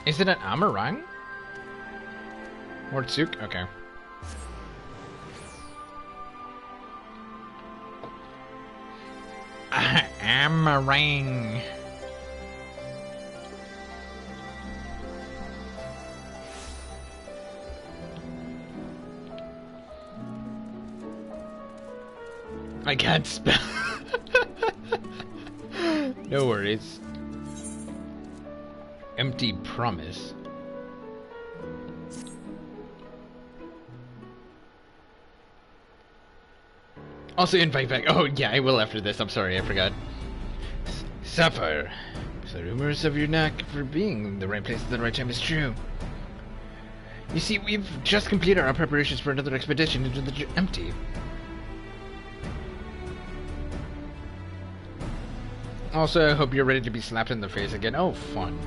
Is it an Amarang? Or Tsuk? Okay. Amarang. I can't spell. No worries. Empty promise. Also invite back. Oh yeah, I will after this. I'm sorry, I forgot. Sapphire. The rumors of your knack for being in the right place at the right time is true. You see, we've just completed our preparations for another expedition into the empty. Also, I hope you're ready to be slapped in the face again. Oh, fun.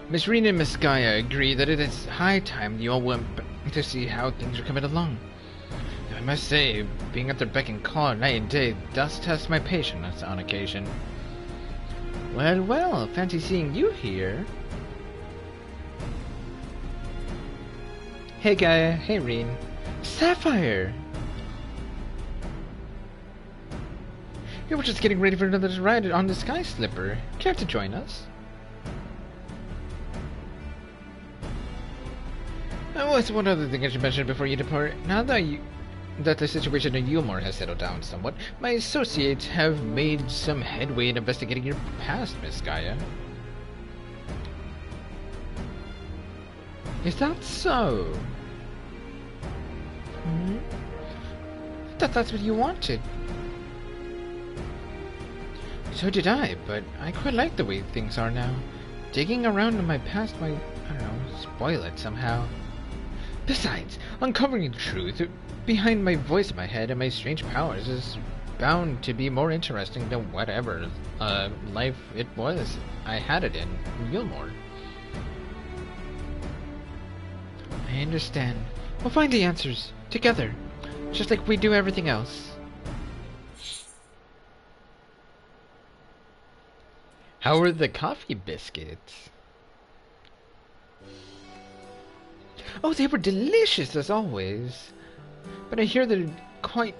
Miss Reen and Miss Gaia agree that it is high time you all went to see how things are coming along. I must say, being at their beck and call night and day does test my patience on occasion. Well, well, fancy seeing you here. Hey Gaia, hey Reen. Sapphire! We were just getting ready for another ride on the Sky Slipper. Care to join us? Oh, it's one other thing I should mention before you depart. Now that the situation in Yulmore has settled down somewhat, my associates have made some headway in investigating your past, Miss Gaia. Is that so? I thought that's what you wanted. So did I, but I quite like the way things are now. Digging around in my past might, I don't know, spoil it somehow. Besides, uncovering the truth behind my voice in my head and my strange powers is bound to be more interesting than whatever life it was I had it in Gilmore. I understand. We'll find the answers together, just like we do everything else. How are the coffee biscuits? Oh, they were delicious as always. But I hear they're quite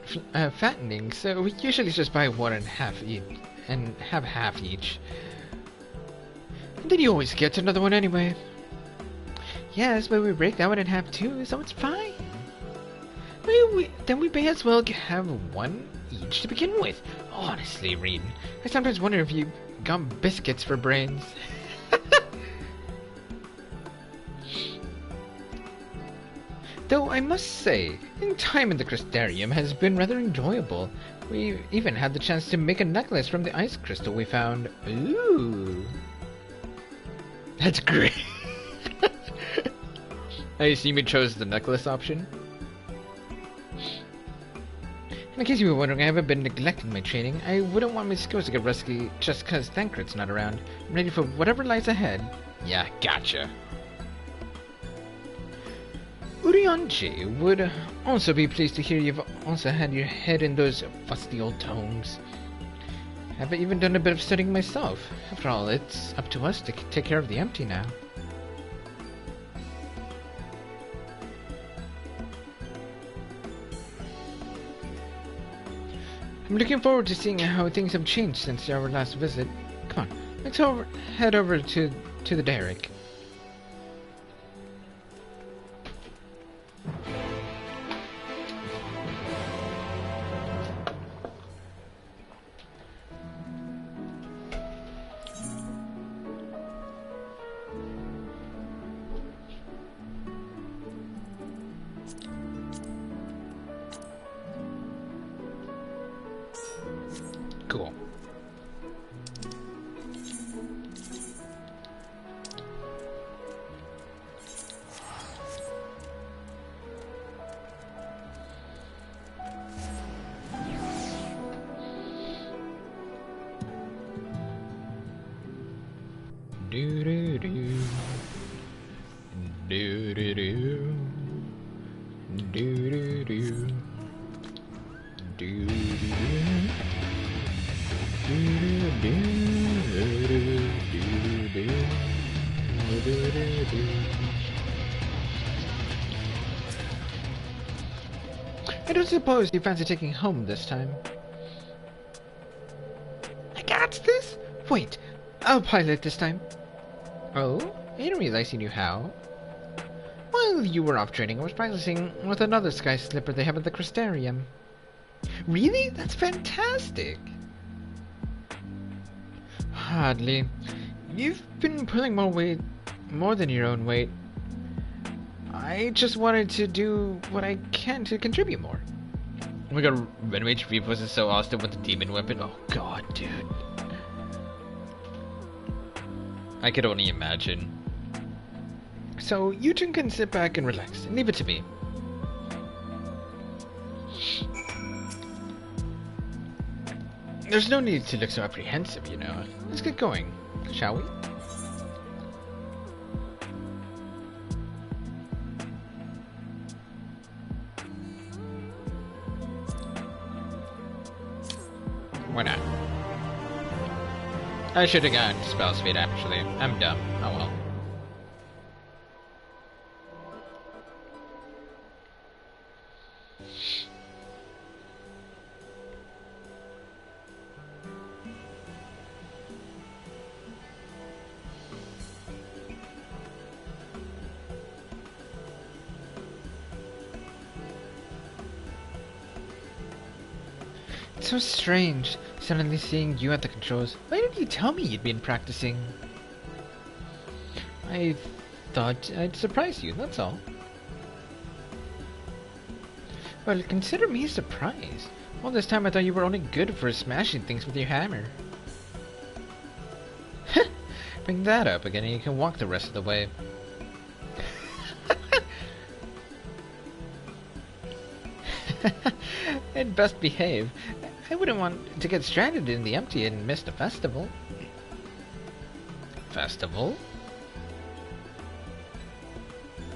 fattening, so we usually just buy one and half each, and have half each. And then you always get another one anyway. Yes, but we break that one in half too, so it's fine. Then we may as well have one each to begin with. Honestly, Reed, I sometimes wonder if you got biscuits for brains. Though I must say, time in the Crystarium has been rather enjoyable. We even had the chance to make a necklace from the ice crystal we found. Ooh. That's great. I assume you chose the necklace option? In case you were wondering, I haven't been neglecting my training. I wouldn't want my skills to get rusty just because Thancred's not around. I'm ready for whatever lies ahead. Yeah, gotcha. Urionji would also be pleased to hear you've also had your head in those fusty old tomes. I've even done a bit of studying myself. After all, it's up to us to take care of the empty now. I'm looking forward to seeing how things have changed since our last visit. Come on, let's head over to the derrick. Cool. Do do do. Do do do. Do do do. Do do do. I don't suppose you fancy taking home this time. I got this? Wait, I'll pilot this time. Oh, I didn't realize you knew how. While you were off training, I was practicing with another sky slipper they have at the Crystarium. Really? That's fantastic! Hardly. You've been pulling more than your own weight. I just wanted to do what I can to contribute more. Oh my god, Red Mage Reapers is so awesome with the demon weapon. Oh god, dude. I could only imagine. So, you two can sit back and relax, and leave it to me. There's no need to look so apprehensive, you know. Let's get going, shall we? Why not? I should have gone to spell speed, actually. I'm dumb. Oh well. It's so strange, suddenly seeing you at the controls. Why didn't you tell me you'd been practicing? I thought I'd surprise you, that's all. Well, consider me surprised. All this time I thought you were only good for smashing things with your hammer. Bring that up again and you can walk the rest of the way. I'd best behave. I wouldn't want to get stranded in the empty and miss the festival. Festival?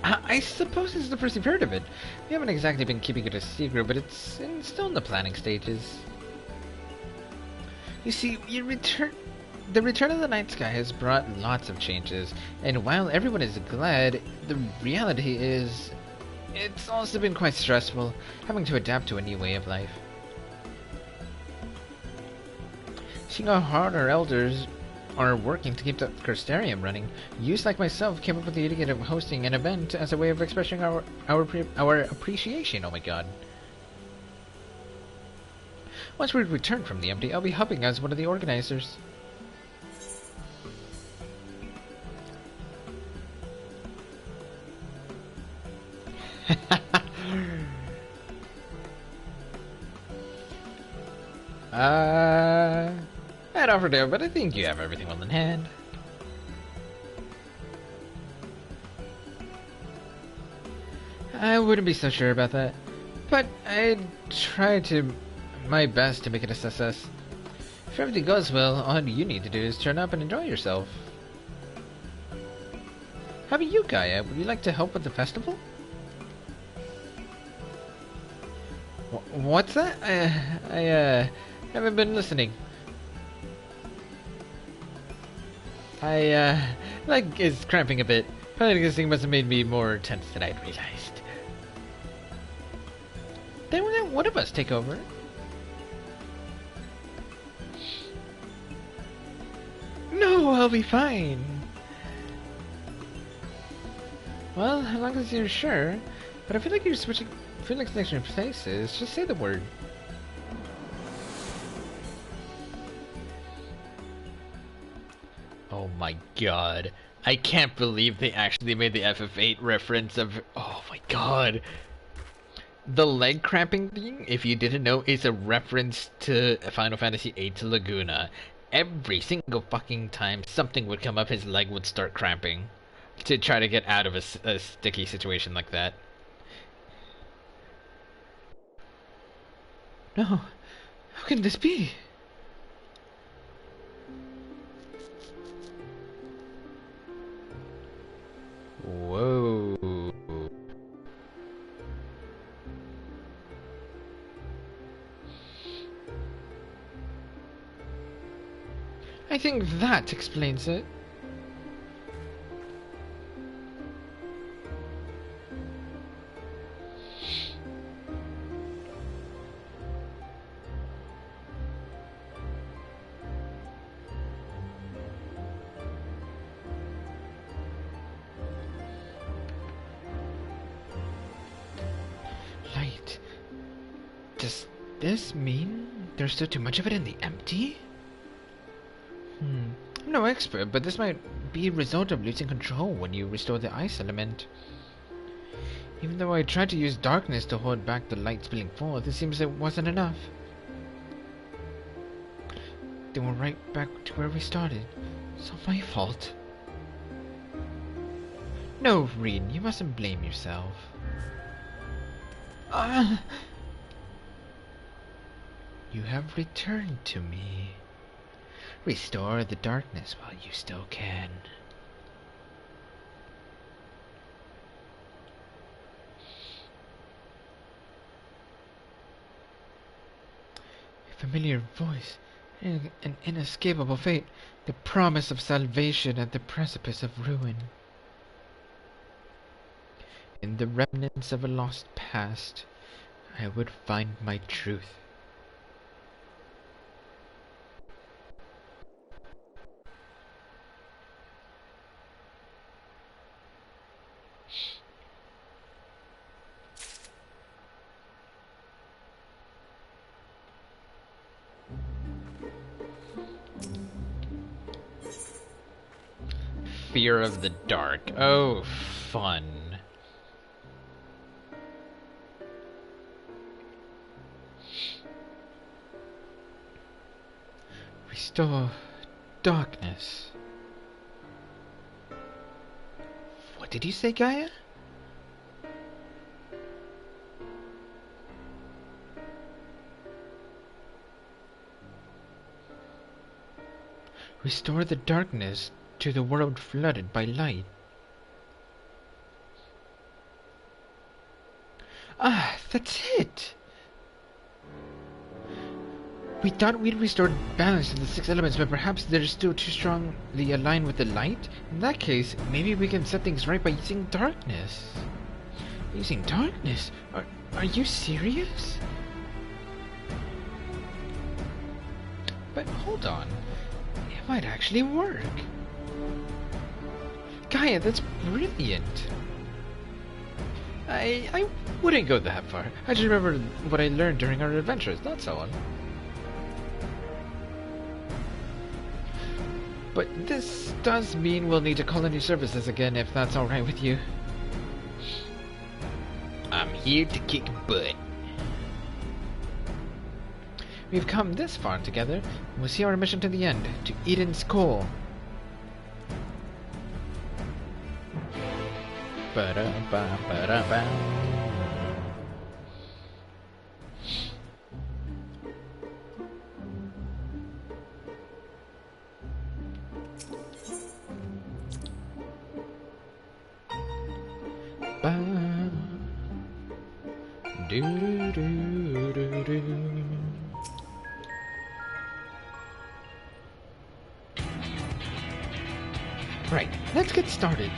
I suppose this is the first you've heard of it. We haven't exactly been keeping it a secret, but it's still in the planning stages. You see, the return of the night sky has brought lots of changes, and while everyone is glad, the reality is it's also been quite stressful, having to adapt to a new way of life. Seeing how hard our elders are working to keep the Crystarium running, youths like myself came up with the idea of hosting an event as a way of expressing our appreciation. Oh my god. Once we return from the empty, I'll be helping as one of the organizers. I'd offer to, but I think you have everything well in hand. I wouldn't be so sure about that, but I'd try my best to make it a success. If everything goes well, all you need to do is turn up and enjoy yourself. How about you, Gaia? Would you like to help with the festival? What's that? I haven't been listening. Leg is cramping a bit. Probably this thing must have made me more tense than I'd realized. Then we'll let one of us take over. No, I'll be fine. Well, as long as you're sure. But I feel like you're switching. I feel like switching places. Just say the word. Oh my god. I can't believe they actually made the FF8 reference of... Oh my god. The leg cramping thing, if you didn't know, is a reference to Final Fantasy VIII to Laguna. Every single fucking time something would come up, his leg would start cramping. To try to get out of a sticky situation like that. No. How can this be? Whoa. I think that explains it. this mean there's still too much of it in the empty? I'm no expert, but this might be a result of losing control when you restore the ice element. Even though I tried to use darkness to hold back the light spilling forth, it seems it wasn't enough. Then we're right back to where we started. It's all my fault. No, Reed, you mustn't blame yourself. You have returned to me. Restore the darkness while you still can. A familiar voice, an inescapable fate, the promise of salvation at the precipice of ruin. In the remnants of a lost past, I would find my truth. Fear of the dark. Oh, fun. Restore darkness. What did you say, Gaia? Restore the darkness to the world flooded by light. Ah, that's it! We thought we'd restored balance to the 6 elements, but perhaps they're still too strongly aligned with the light? In that case, maybe we can set things right by using darkness. Using darkness? Are you serious? But hold on. It might actually work. Gaia, that's brilliant. I wouldn't go that far. I just remember what I learned during our adventures, that's all. But this does mean we'll need to call in your services again, if that's alright with you. I'm here to kick butt. We've come this far together, and we'll see our mission to the end, to Eden's core. Ba-da-ba-ba-da-ba. Right, let's get started.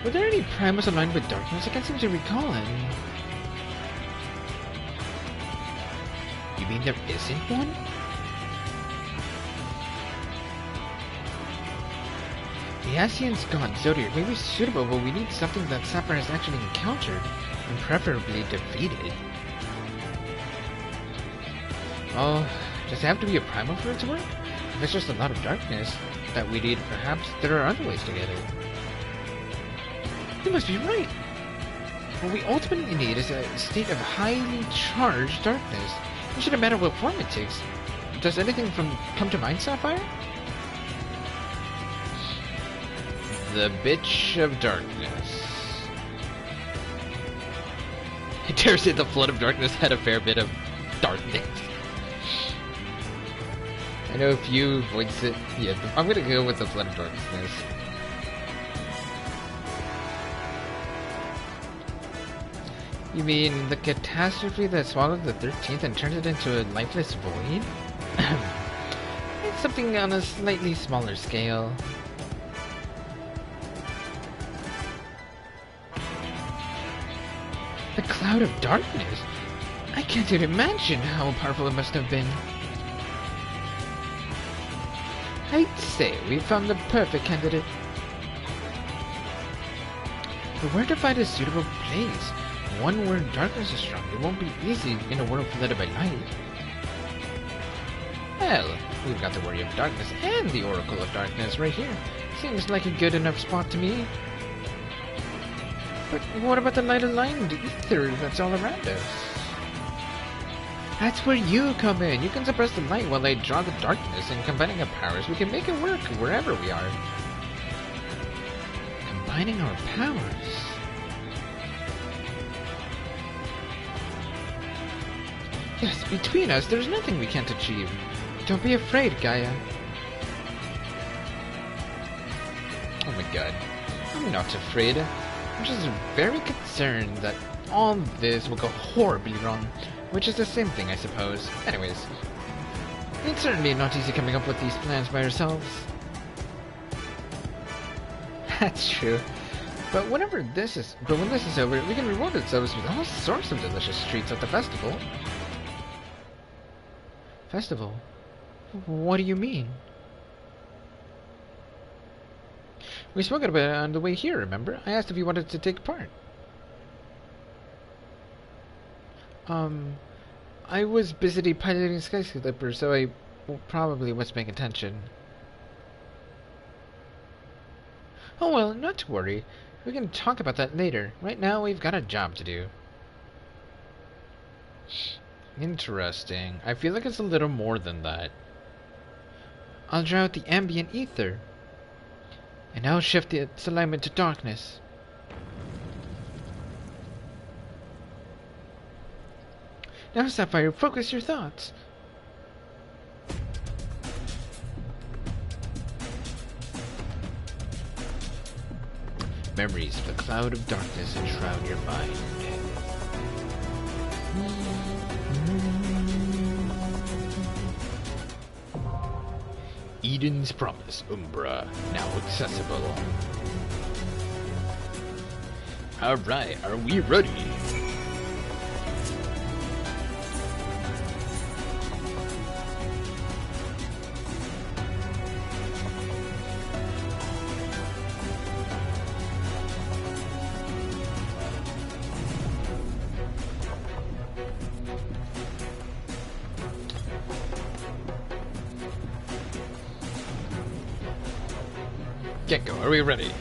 Were there any primals aligned with darkness? I can't seem to recall any. You mean there isn't one? The Asian's god Zodiac may be suitable, but we need something that Sapphire has actually encountered, and preferably defeated. Oh, does it have to be a primal for it to work? If it's just a lot of darkness that we need, perhaps there are other ways to get it. You must be right. What we ultimately need is a state of highly charged darkness. It shouldn't matter what form it takes. Does anything come to mind, Sapphire? The Bitch of Darkness. I dare say the Flood of Darkness had a fair bit of darkness. I know if you voice it, yeah, I'm gonna go with the Flood of Darkness. You mean the catastrophe that swallowed the 13th and turned it into a lifeless void? It's something on a slightly smaller scale. The Cloud of Darkness? I can't even imagine how powerful it must have been. I'd say we found the perfect candidate. But where to find a suitable place? one where darkness is strong. It won't be easy in a world flooded by light. Well, we've got the Warrior of Darkness and the Oracle of Darkness right here. Seems like a good enough spot to me. But what about the light-aligned ether that's all around us? That's where you come in. You can suppress the light while I draw the darkness, and combining our powers, we can make it work wherever we are. Combining our powers? Yes, between us, there's nothing we can't achieve. Don't be afraid, Gaia. Oh my god. I'm not afraid. I'm just very concerned that all this will go horribly wrong. Which is the same thing, I suppose. Anyways. It's certainly not easy coming up with these plans by ourselves. That's true. But when this is over, we can reward ourselves with all sorts of delicious treats at the festival. Festival? What do you mean? We spoke about it on the way here, remember? I asked if you wanted to take part. I was busy piloting Skyscraper, so I probably wasn't paying attention. Oh well, not to worry. We can talk about that later. Right now, we've got a job to do. Interesting. I feel like it's a little more than that. I'll draw out the ambient ether. And I'll shift its alignment to darkness. Now, Sapphire, focus your thoughts. Memories of the cloud of darkness enshroud your mind. Eden's Promise, Umbra, now accessible. Alright, are we ready? Gecko, are we ready?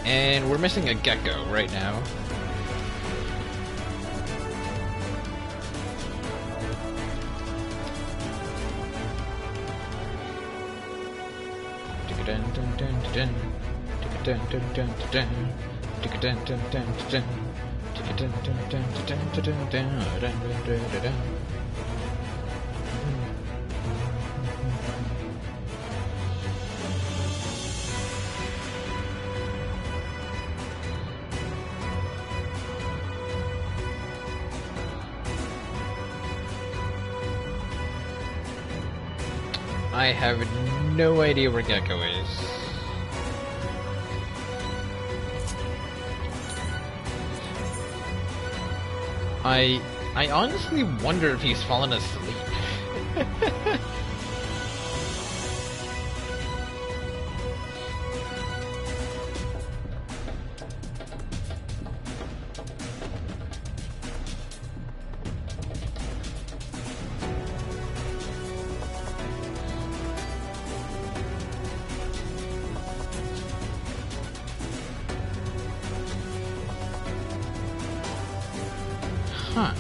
And we're missing a gecko right now. I have no idea where Gecko is. I honestly wonder if he's fallen asleep. Huh.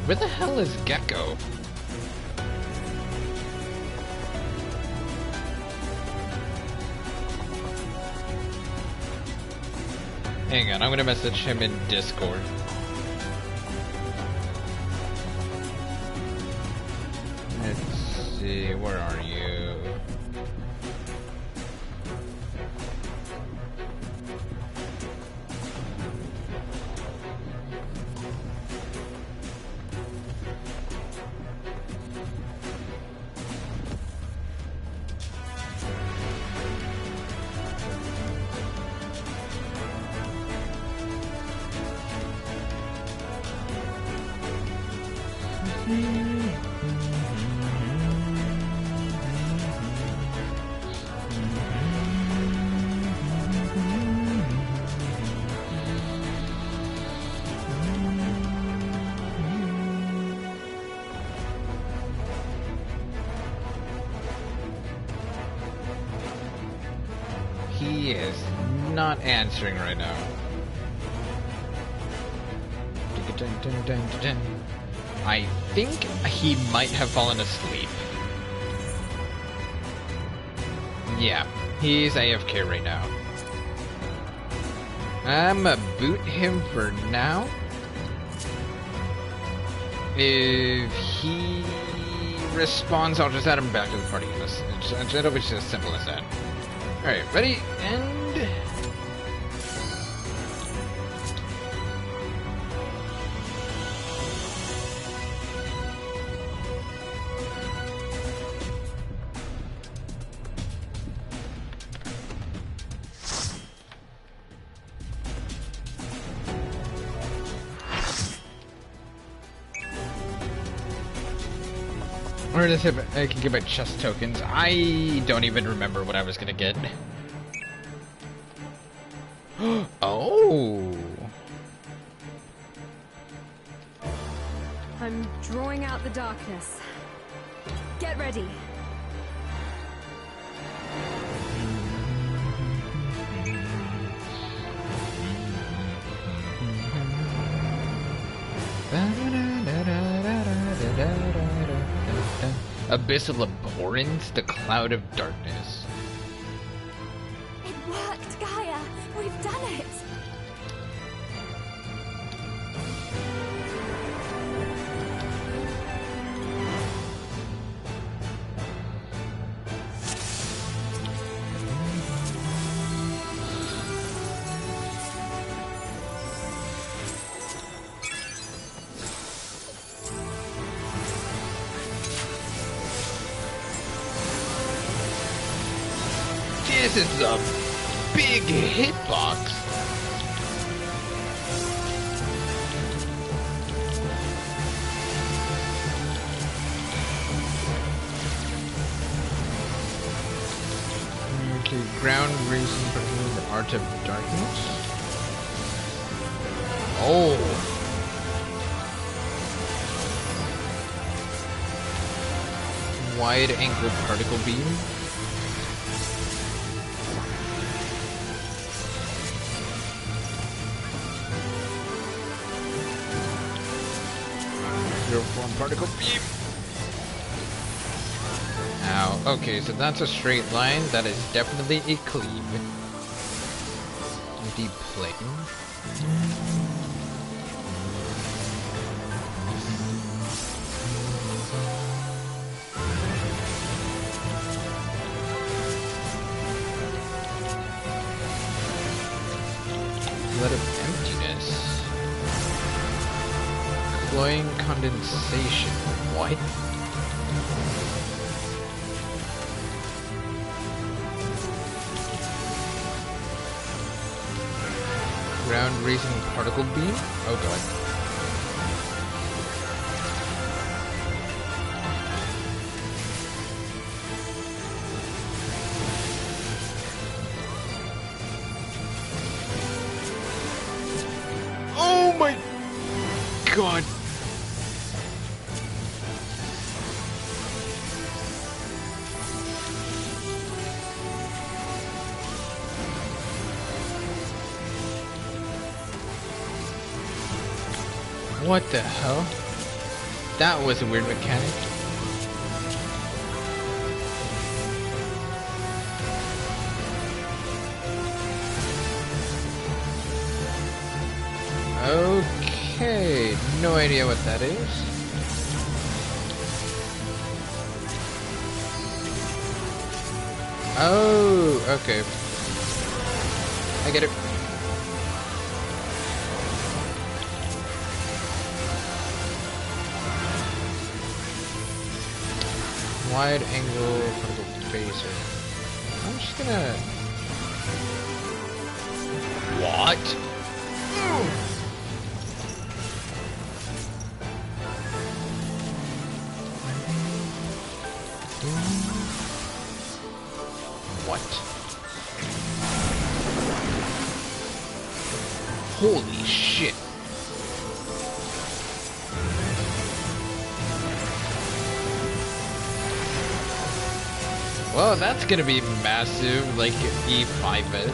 Where the hell is Gecko? Hang on, I'm gonna message him in Discord. Let's see, where are you? He is not answering right now. I think he might have fallen asleep. Yeah, he's AFK right now. I'ma boot him for now. If he responds, I'll just add him back to the party. It'll be just as simple as that. Alright, ready? And... or just hit, I can get my chest tokens. I don't even remember what I was gonna get. Oh! I'm drawing out the darkness. Get ready. Abyssal abhorrence, the cloud of darkness. It worked, Gaia! We've done it! This is a big hitbox. Okay, ground racing for the art of darkness. Oh. Wide angle particle beam. Form particle beam. Ow. Okay, so that's a straight line. That is definitely a cleave. Deep plane. Flood of emptiness. Cloying condensation. What? Ground raising particle beam? Oh god. Oh my god. What the hell? That was a weird mechanic. Okay, no idea what that is. Oh, okay. I get it. Wide angle particle phaser. I'm just gonna... What? Holy shit. Well, that's gonna be massive, like E5 is.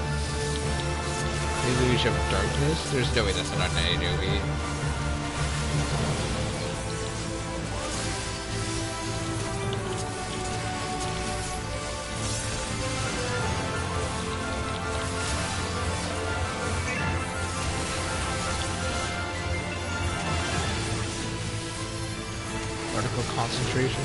Illusion of Darkness? There's no way that's not an AoE. Particle concentration.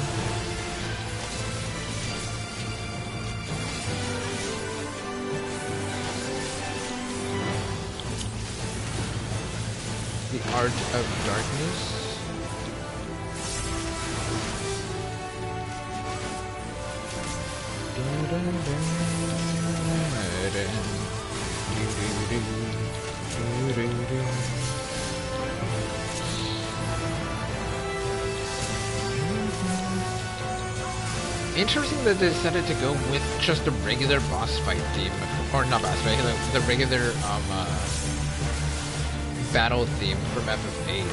The Art of Darkness. Interesting that they decided to go with just a regular boss fight theme, or not boss fight, the regular battle theme from FF8.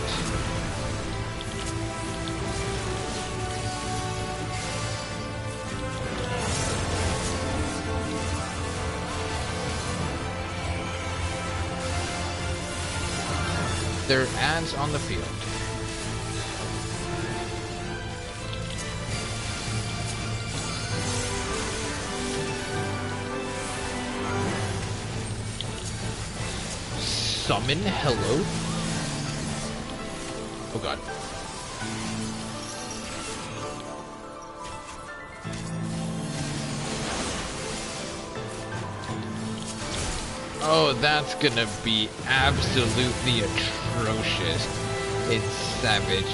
There are ads on the field. Summon hello? Oh god. Oh, that's gonna be absolutely atrocious. It's savage.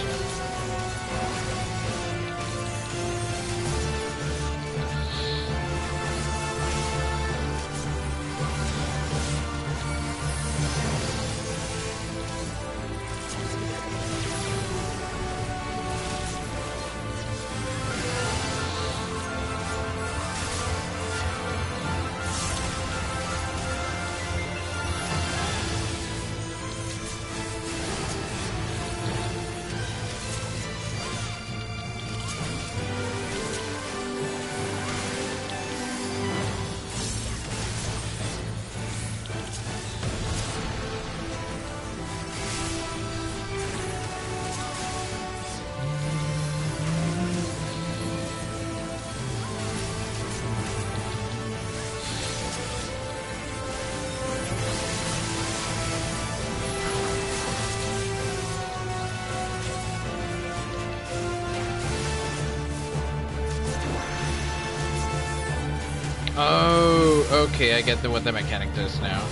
Oh, okay, I get what the mechanic does now.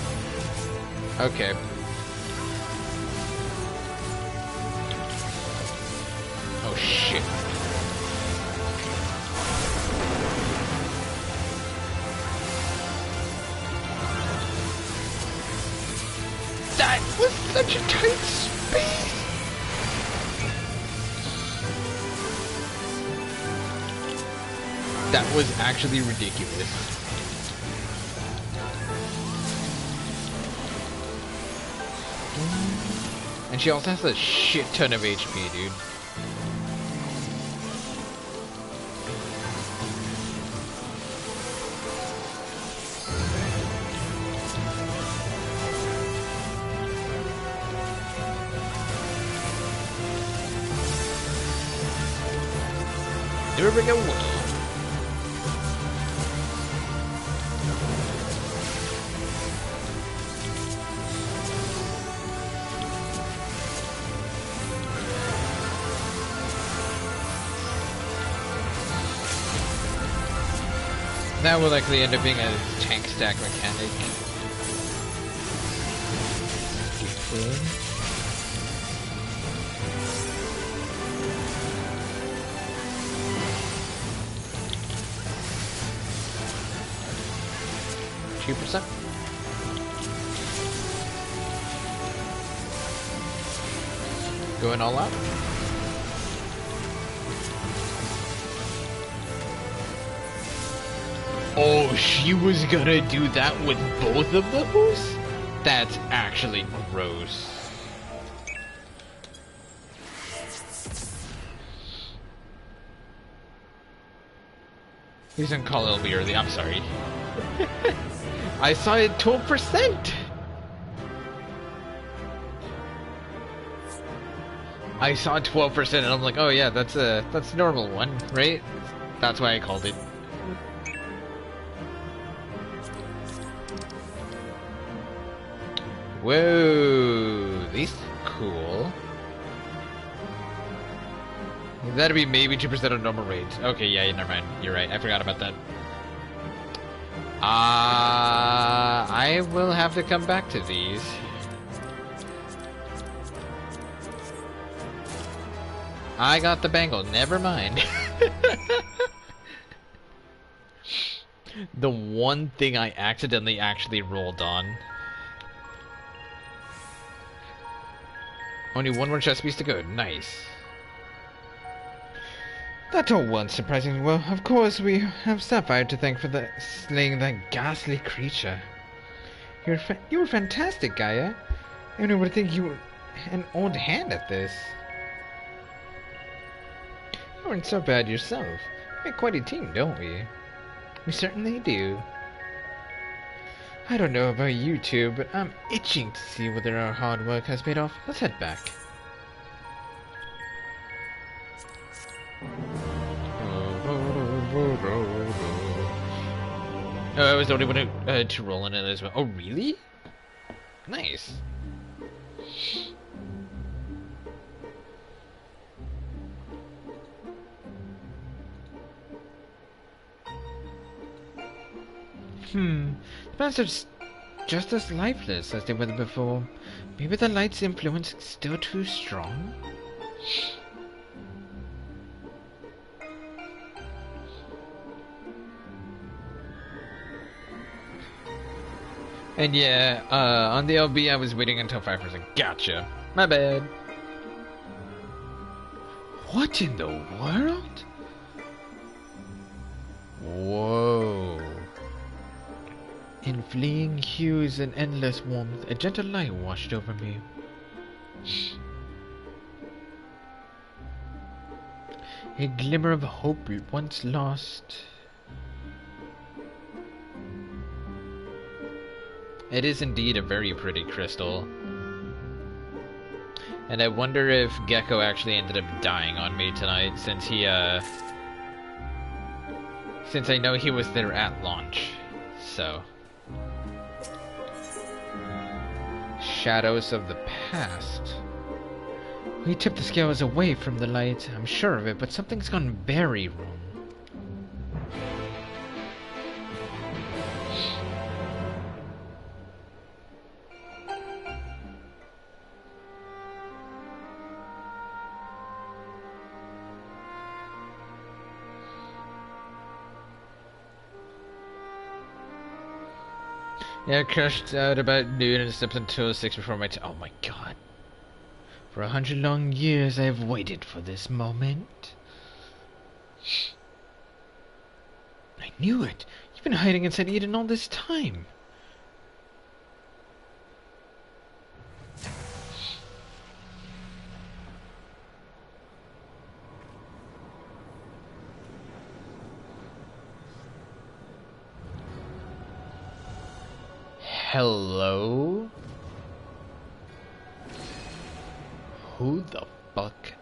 Okay. Oh shit. That was such a tight space! That was actually ridiculous. And she also has a shit ton of HP, dude. There we go. That will likely end up being a tank stack mechanic. %. Going all out. Oh, she was gonna do that with both of those? That's actually gross. Please don't call LB early, I'm sorry. I saw it 12%! I saw 12% and I'm like, oh yeah, that's a normal one, right? That's why I called it. Whoa, these are cool. That'd be maybe 2% of normal raids. Okay, yeah, never mind. You're right. I forgot about that. I will have to come back to these. I got the bangle. Never mind. The one thing I accidentally actually rolled on. Only one more chest piece to go. Nice. That all was surprisingly well. Of course, we have Sapphire to thank for slaying that ghastly creature. You were fantastic, Gaia. Anyone would think you were an old hand at this. You weren't so bad yourself. We make quite a team, don't we? We certainly do. I don't know about you two, but I'm itching to see whether our hard work has paid off. Let's head back. Oh, I was the only one to roll in it as well. Oh, really? Nice. The bastards just as lifeless as they were before. Maybe the light's influence is still too strong? And yeah, on the LB I was waiting until 5%. Gotcha. My bad. What in the world? Whoa. In fleeing hues and endless warmth, a gentle light washed over me. A glimmer of hope once lost. It is indeed a very pretty crystal. And I wonder if Gecko actually ended up dying on me tonight, since since I know he was there at launch. So. Shadows of the past. We tipped the scales away from the light, I'm sure of it, but something's gone very wrong. Yeah, I crashed out about noon and slept until 6 before my oh my god. For 100 long years I have waited for this moment. I knew it! You've been hiding inside Eden all this time! Hello? Who the fuck?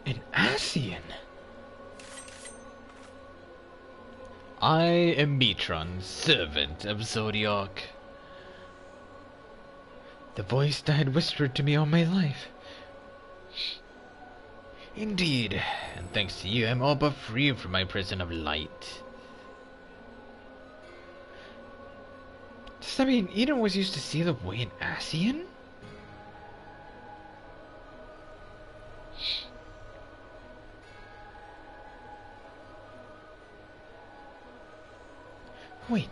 An Asian? I am Metron, servant of Zodiac. The voice that had whispered to me all my life. Indeed, and thanks to you, I'm all but free from my prison of light. Does that mean Eden was used to see the way in Asian? Wait,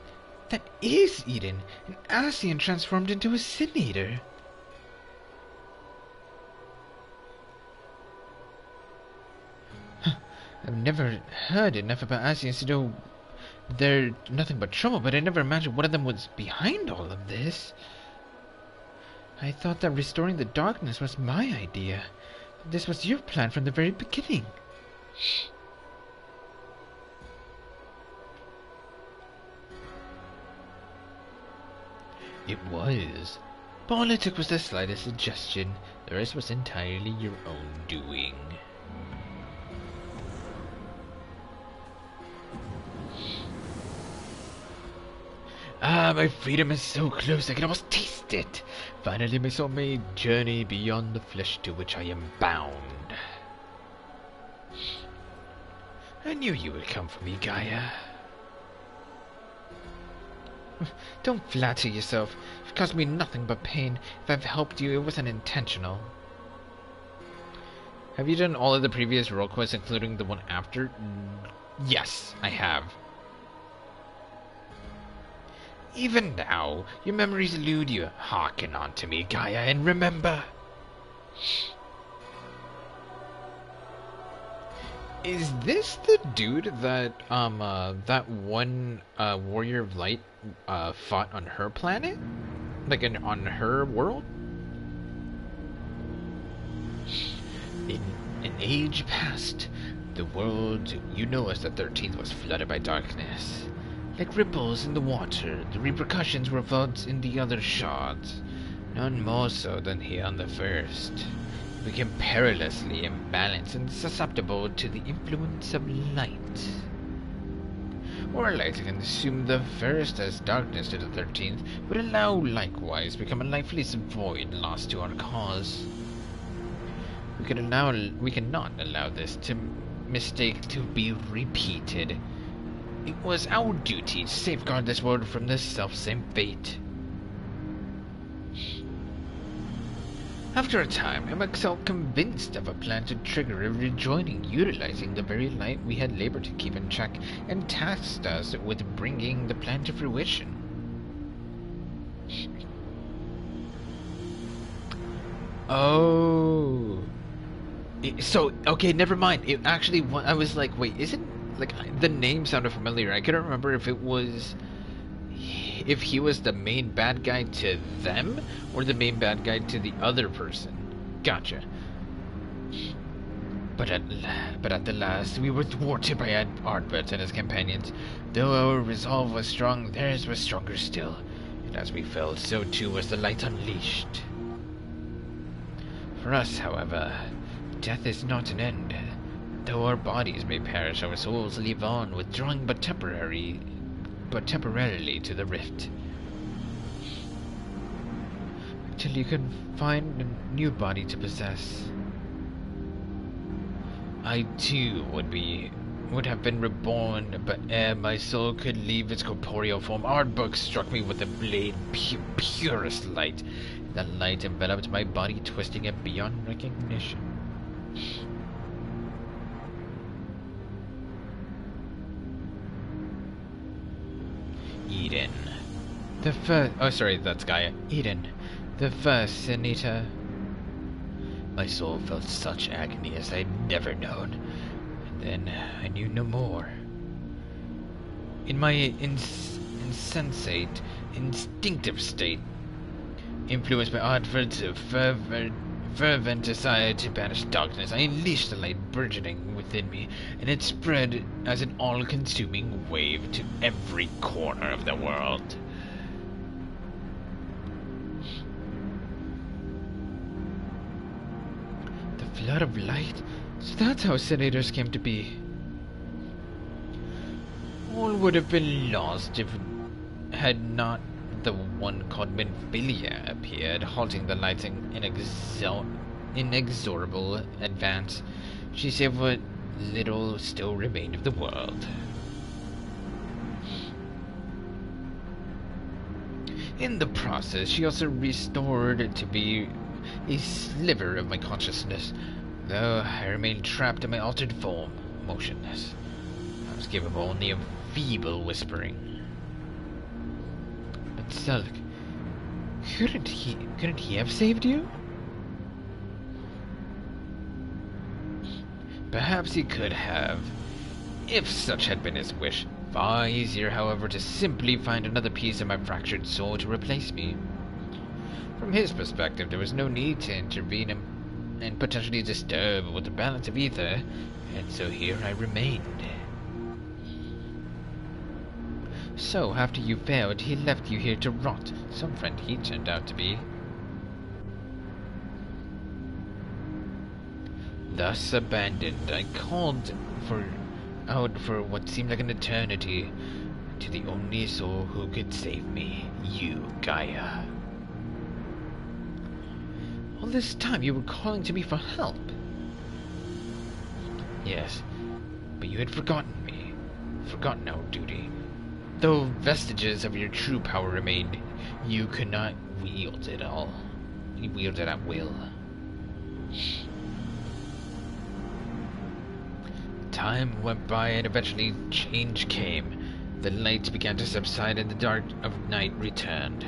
that is Eden, an Asian transformed into a Sin Eater. I've never heard enough about Asians to know they're nothing but trouble, but I never imagined one of them was behind all of this. I thought that restoring the darkness was my idea. This was your plan from the very beginning. It was. But all it took was the slightest suggestion. The rest was entirely your own doing. Ah, my freedom is so close I can almost taste it. Finally, my soul may journey beyond the flesh to which I am bound. I knew you would come for me, Gaia. Don't flatter yourself. You've caused me nothing but pain. If I've helped you, it wasn't intentional. Have you done all of the previous role quests, including the one after? Yes, I have. Even now, your memories elude you. Hearken on to me, Gaia, and remember. Is this the dude that that one warrior of light fought on her planet? Like on her world? In an age past, the world you know as the 13th was flooded by darkness. Like ripples in the water, the repercussions were felt in the other shards, none more so than here on the first. It became perilously imbalanced and susceptible to the influence of light. Or light can assume the first as darkness to the 13th, would allow likewise become a lifeless void lost to our cause. We cannot allow this mistake to be repeated. It was our duty to safeguard this world from this selfsame fate. After a time, I myself convinced of a plan to trigger a rejoining, utilizing the very light we had labored to keep in check, and tasked us with bringing the plan to fruition. Oh. Okay, never mind. It actually, I was like, wait, isn't, like, the name sounded familiar. I couldn't remember if he was the main bad guy to them, or the main bad guy to the other person. Gotcha. But at the last, we were thwarted by Ardbert and his companions. Though our resolve was strong, theirs was stronger still. And as we fell, so too was the light unleashed. For us, however, death is not an end. Though our bodies may perish, our souls live on, withdrawing but temporarily to the rift. Until you can find a new body to possess. I too would have been reborn, but ere my soul could leave its corporeal form, Ardbert struck me with a blade purest light. That light enveloped my body, twisting it beyond recognition. Eden. The first... Oh, sorry, that's Gaia. Eden. The first, Senita. My soul felt such agony as I had never known. And then I knew no more. In my insensate, instinctive state, influenced by Ardvert's fervent desire to banish darkness, I unleashed the light burgeoning within me, and it spread as an all-consuming wave to every corner of the world. The flood of light? So that's how senators came to be. All would have been lost if had not the one called Menphilia appeared, halting the light's inexorable advance. She saved what little still remained of the world. In the process, she also restored to be a sliver of my consciousness, though I remained trapped in my altered form, motionless. I was capable only of feeble whispering. But Selk, couldn't he have saved you? Perhaps he could have, if such had been his wish. Far easier, however, to simply find another piece of my fractured soul to replace me. From his perspective, there was no need to intervene and potentially disturb with the balance of ether, and so here I remained. So, after you failed, he left you here to rot. Some friend he turned out to be. Thus abandoned, I called out for what seemed like an eternity to the only soul who could save me, you, Gaia. All this time you were calling to me for help. Yes, but you had forgotten me, forgotten our duty. Though vestiges of your true power remained, you could not wield it all. You wielded it at will. Time went by and eventually change came. The light began to subside and the dark of night returned.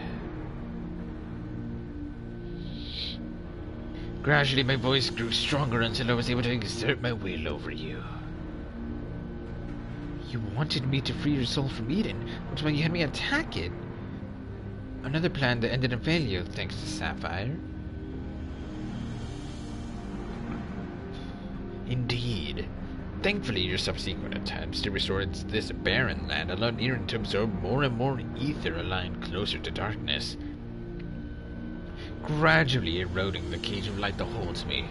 Gradually my voice grew stronger until I was able to exert my will over you. You wanted me to free your soul from Eden, which is why you had me attack it. Another plan that ended in failure, thanks to Sapphire. Indeed. Thankfully, your subsequent attempts to restore this barren land allowed Eden to absorb more and more ether aligned closer to darkness, gradually eroding the cage of light that holds me.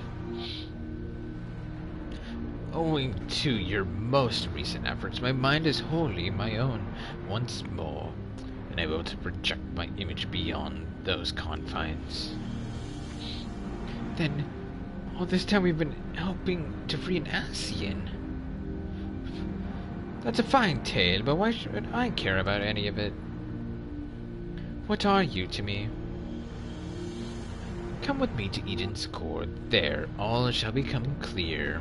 Owing to your most recent efforts, my mind is wholly my own once more, and I'm able to project my image beyond those confines. Then, all this time we've been helping to free an Asian. That's a fine tale, but why should I care about any of it? What are you to me? Come with me to Eden's core. There, all shall become clear.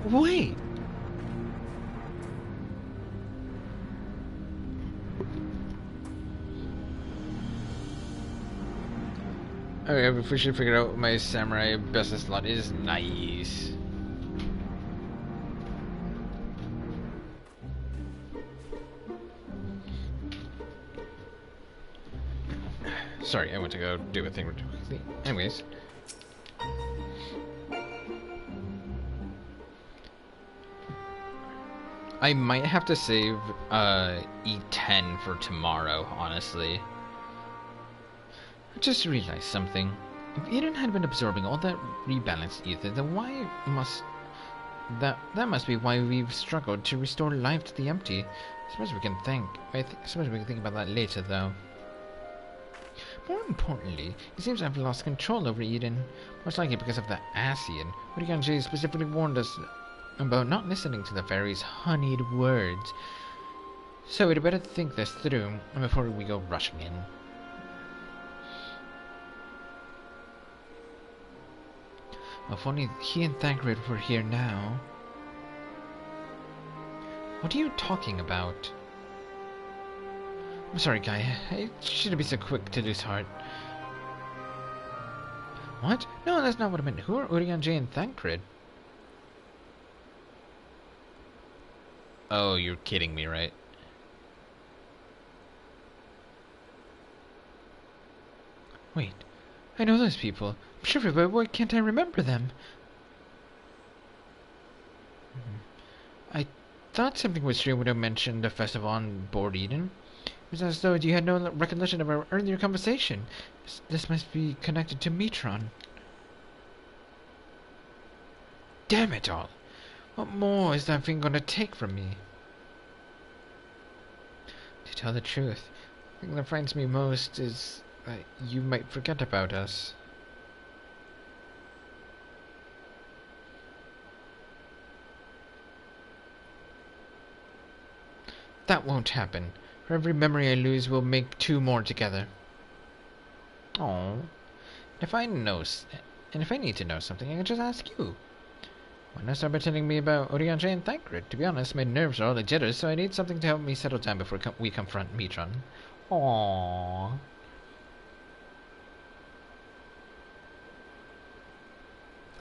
Wait! Okay, we should figure out what my samurai business slot is. Nice. Sorry, I went to go do a thing really quickly. Anyways. I might have to save E10 for tomorrow, honestly. I just realized something. If Eden had been absorbing all that rebalanced ether, then why must that must be why we've struggled to restore life to the empty. I suppose we can think about that later, though. More importantly, it seems I've lost control over Eden, most likely because of the Asian. Urigan J specifically warned us about not listening to the fairy's honeyed words. So we'd better think this through before we go rushing in. If only he and Thancred were here now. What are you talking about? I'm sorry, Gaia. I shouldn't be so quick to lose heart. What? No, that's not what I meant. Who are Urigan J and Thancred? Oh, you're kidding me, right? Wait, I know those people. I'm sure, but why can't I remember them? I thought something was true when I mentioned the festival on board Eden. It was as though you had no recollection of our earlier conversation. This must be connected to Metron. Damn it all! What more is that thing going to take from me? To tell the truth, the thing that frightens me most is that you might forget about us. That won't happen. For every memory I lose, we'll make two more together. Oh, if I need to know something, I can just ask you. Why not start by telling me about Oriange and Thancred? To be honest, my nerves are all a jitters, so I need something to help me settle down before we confront Metron. Aww.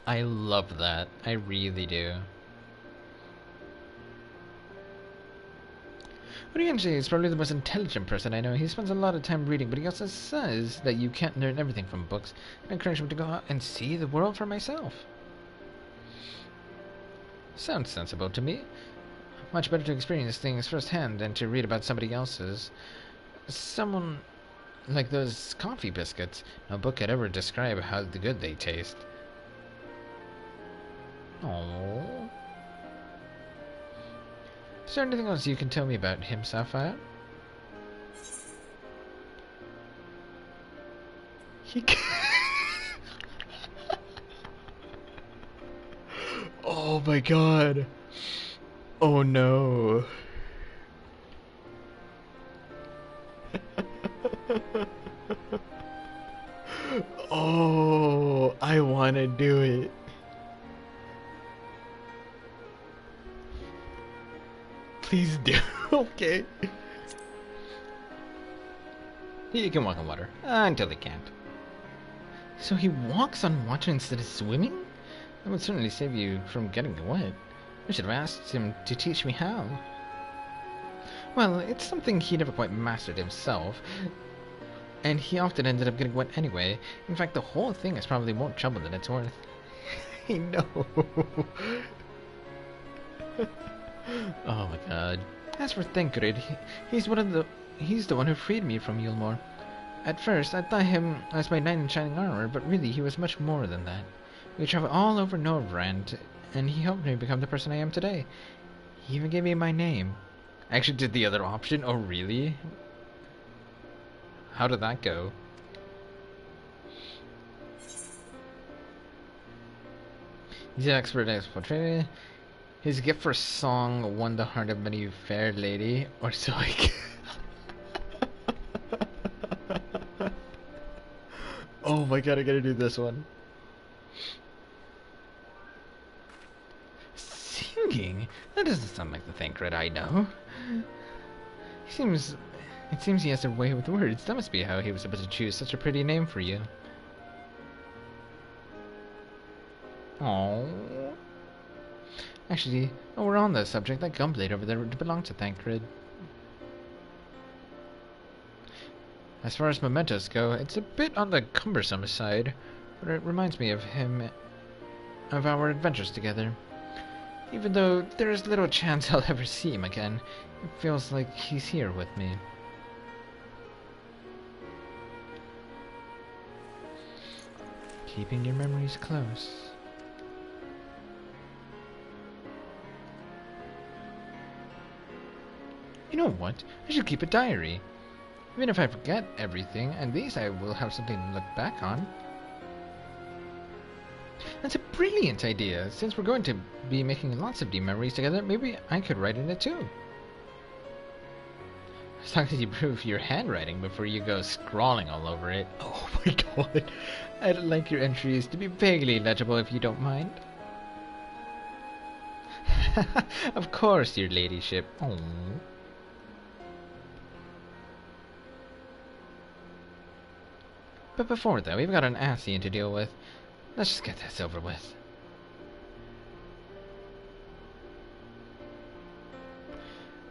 I love that. I really do. Orienji is probably the most intelligent person I know. He spends a lot of time reading, but he also says that you can't learn everything from books. I encourage him to go out and see the world for myself. Sounds sensible to me. Much better to experience things firsthand than to read about somebody else's. Someone like those coffee biscuits. No book could ever describe how good they taste. Aww. Is there anything else you can tell me about him, Sapphire? He Oh my god. Oh no. Oh, I want to do it. Please do. Okay. He can walk on water. Until he can't. So he walks on water instead of swimming? That would certainly save you from getting wet. I should have asked him to teach me how. Well, it's something he never quite mastered himself. And he often ended up getting wet anyway. In fact, the whole thing is probably more trouble than it's worth. I know. Oh my god. As for Thancred, he's the one who freed me from Yulmore. At first, I thought him as my knight in shining armor, but really he was much more than that. We traveled all over Norvrand, and he helped me become the person I am today. He even gave me my name. I actually did the other option. Oh, really? How did that go? He's an expert at portrayal. His gift for song won the heart of many fair lady, or so like. Oh my god, I gotta do this one. Singing? That doesn't sound like the Thancred I know. It seems he has a way with words. That must be how he was able to choose such a pretty name for you. Aww. Actually, while we're on the subject, that gumblade over there belonged to Thancred. As far as mementos go, it's a bit on the cumbersome side, but it reminds me of him, of our adventures together. Even though there is little chance I'll ever see him again, it feels like he's here with me. Keeping your memories close. You know what? I should keep a diary. Even if I forget everything, at least I will have something to look back on. That's a brilliant idea. Since we're going to be making lots of deep memories together, maybe I could write in it too. As long as you prove your handwriting before you go scrawling all over it. Oh my god. I'd like your entries to be vaguely legible if you don't mind. Of course, your ladyship. Oh. But before that, we've got an Ascian to deal with. Let's just get this over with.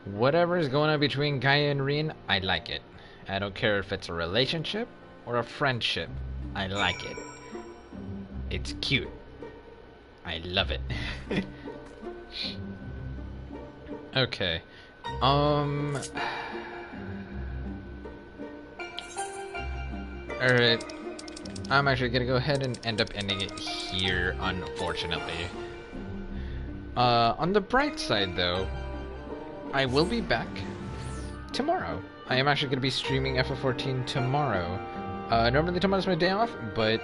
Whatever is going on between Gaia and Rien, I like it. I don't care if it's a relationship or a friendship. I like it. It's cute. I love it. Okay. Alright. I'm actually gonna go ahead and end up ending it here, unfortunately. On the bright side, though, I will be back tomorrow. I am actually gonna be streaming FF14 tomorrow. Normally tomorrow's my day off, but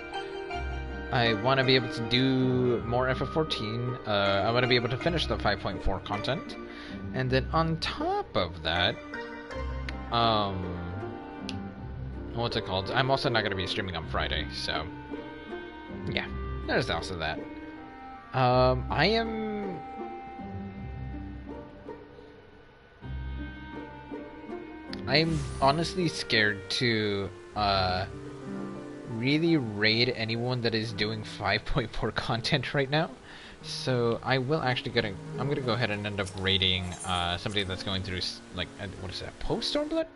I want to be able to do more FF14. I want to be able to finish the 5.4 content. And then on top of that, what's it called? I'm also not going to be streaming on Friday, so yeah, there's also that. I'm honestly scared to really raid anyone that is doing 5.4 content right now, So I will actually I'm gonna go ahead and end up raiding somebody that's going through like what is that? Post Stormblood?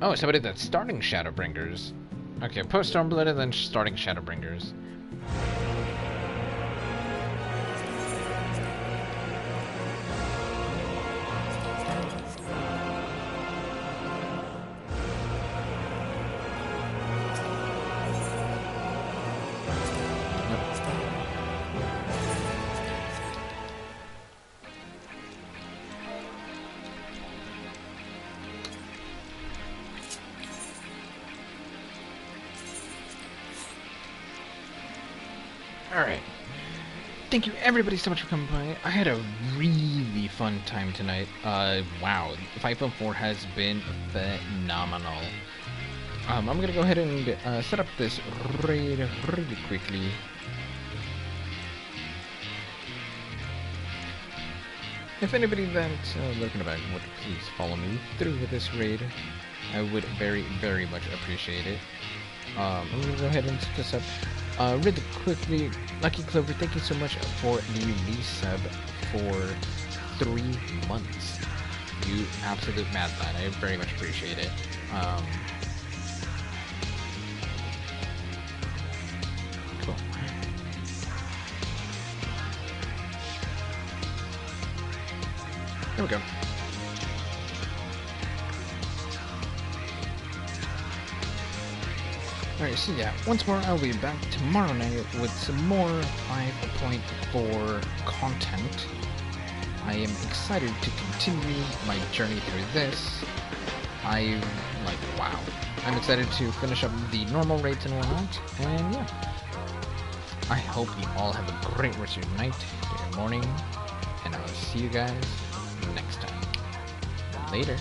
Oh, somebody that's starting Shadowbringers. Okay, post Stormblood and then starting Shadowbringers. Alright. Thank you everybody so much for coming by. I had a really fun time tonight. Wow. 5.4 has been phenomenal. I'm gonna go ahead and set up this raid really quickly. If anybody that's looking about would please follow me through with this raid, I would very, very much appreciate it. I'm gonna go ahead and set this up really quickly. Lucky Clover, thank you so much for the resub for 3 months. You absolute madman. I very much appreciate it. Cool. There we go. Alright, so yeah, once more I'll be back tomorrow night with some more 5.4 content. I am excited to continue my journey through this. Wow. I'm excited to finish up the normal raids and whatnot, and yeah. I hope you all have a great rest of your night, your morning, and I will see you guys next time. Later.